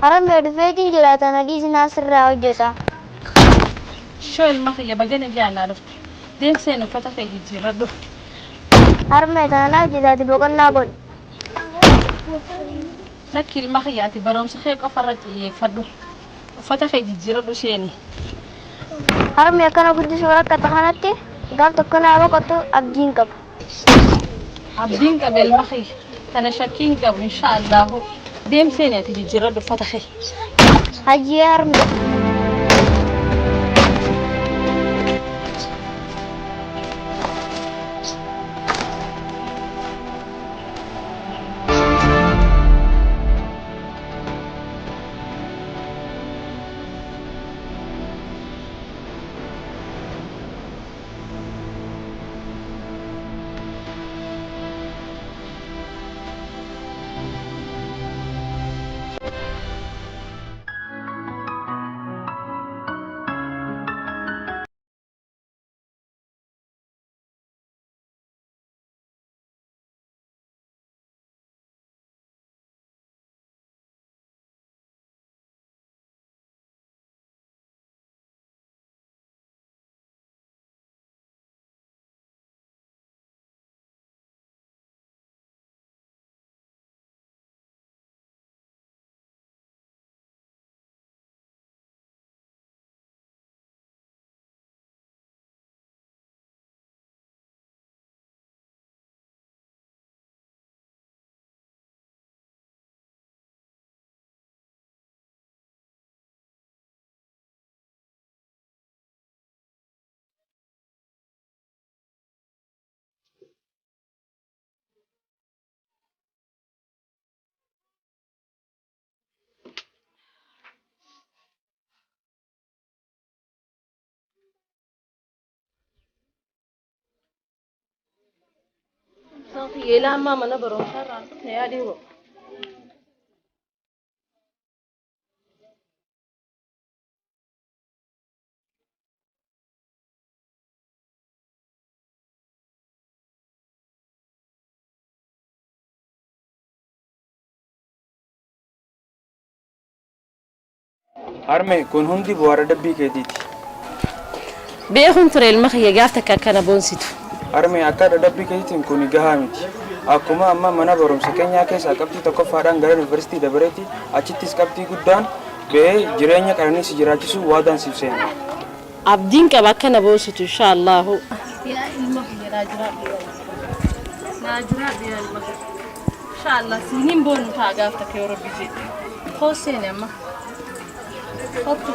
harmee dhufeetiin jiraatan hadiisni asirraa hojjeta. Shoo ilma kiyya bagana jaalala dhufte. Deemseen uffata kee jijjiiradhu. Harmee tana hojjetaati boqonnaa godhu. Lakki ilma kiyyaati barumsa kee qofarra xiyyeeffadhu. Uffata kee jijjiiradhu sheeni. Harmee akkana guddisuu akka kanatti gaaf tokko naa boqotu abdiin qabu. Abdiin qabu ilma kiyya. Tana shakkiin qabu inshaallahu. Deemseen ati jijjiiradhu uffata kee. Hajjii harmee. Yeela amma mana barumsaa irraa dhufne yaaduu. Harmee kun hundi bu'aara dabbii keetiiti. Beekun ture ilma kiyya gaaf takka akkana boonsitu. Harmee akka dabbii keetiitiin kun gahaa miti. Akkuma amma mana barumsa keenyaa keessaa qabxii tokkoffaadhaan gara yuunivarsiitii dabareetti achittis qabxii guddaan ba'ee jireenya qananiis jiraachisuu waadaan siif seena. Abdiin qaba akkana boonsitu inshaallahu. Yaa ilma kiyya naajiraadhu yaa ilma kiyya. Inshaallah siiniin boonu ta'a gaaf takka yoo rabbi jedhe. Hooseeni amma. Hoppu.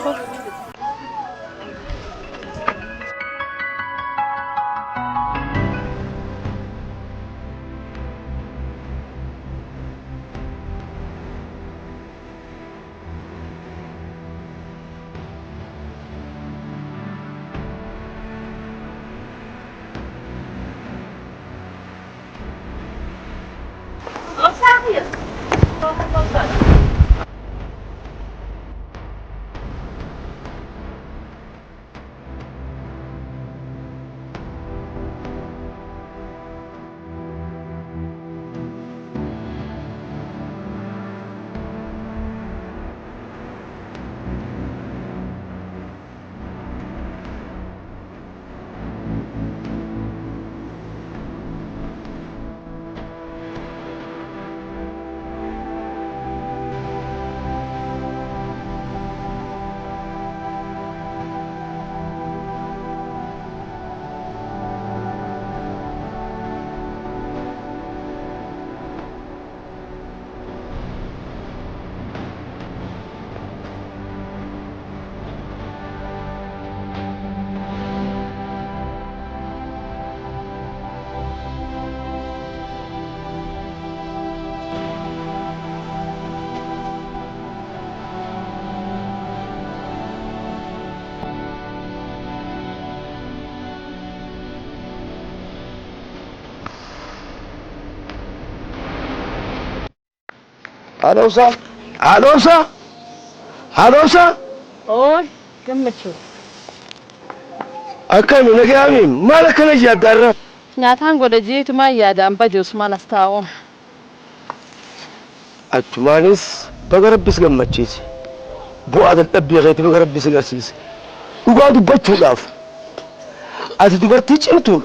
Alonso. Oy, gammachuu. Akkami nagayami maal akkana yaaddarra? Nyaataan godha jeetumaa yaadaan bade Usmaan as taa'u. Achumaanis بقرب بس قمتشيس بوعد الأب غيتي بقرب بس قرسيس وقعدوا بتشولاف أنت دبرتيش أنتوا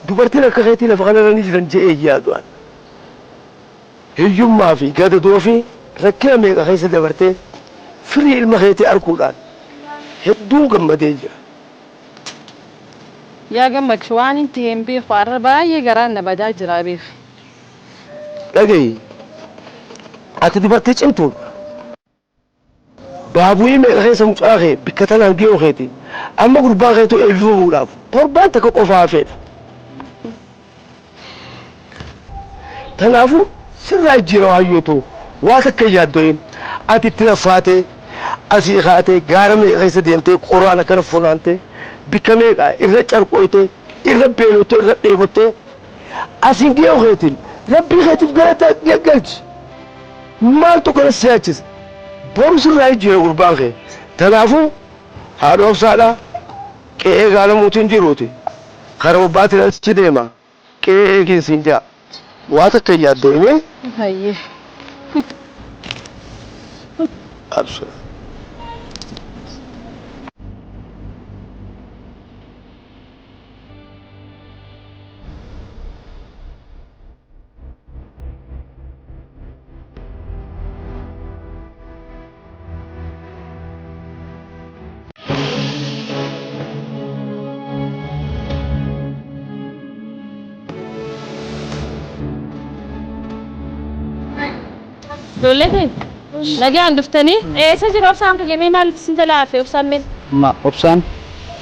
دبرتي لك غيتي لفغنا نجرن جاي يادوان هيوم ما في قاعد دوفي ركامي غيس دبرتي فري المغيتي أركولان هدو قمتيجا يا جمك شوان انت هم بي قربا يقران بدا جرابيخ لقي أنت دبرتيش أنتوا بابوي من غيس مشاغي بكتنا نجيو غيتي أما قربا غيتو إلفو ولاف قربان تكو قفافين تنافو سر الجيرو هايوتو واتك يادوين أنت تنفاتي أسيخاتي غارمي غيس ديمتي قرآن كان فلانتي بكميقا إرى چرقويتي إرى بيلوتي إرى ديبوتي أسين جيو غيتي ربي غيتي بغيرتا يقلج مالتو كان سياتيس بورس الرأي جيرو قربان غي تنافو هارو سالا كيه غالا موتين جيروتي خرمو باتي نالسي ديما كيه كي سنجا واتك يادوين هاي أبشر دولتي لقي عند دفتني ايه سجل اوبسان كجميع مال سنت لافي اوبسان من ما أوبسان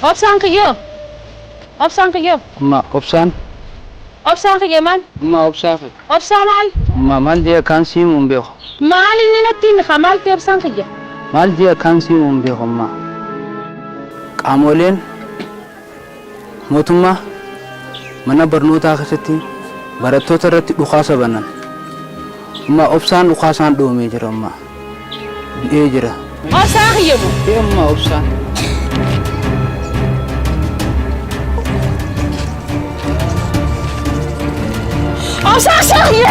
اوبسان كيو اوبسان كيو ما أوبسان اوبسان كجمان ما أوبسان اوبسان مال مال dia kan si mumbeho مال اللي نتين خمال تي اوبسان كجا maal dia kan si mumbeho ma qaamoleen mootummaa mana barnootaa keessatti barattoota irratti dhukaasa banan ma obsaan dhukaasaan dhoomee jira ma du'ee jira اوبسان كيو ma obsaan اوبسان كيو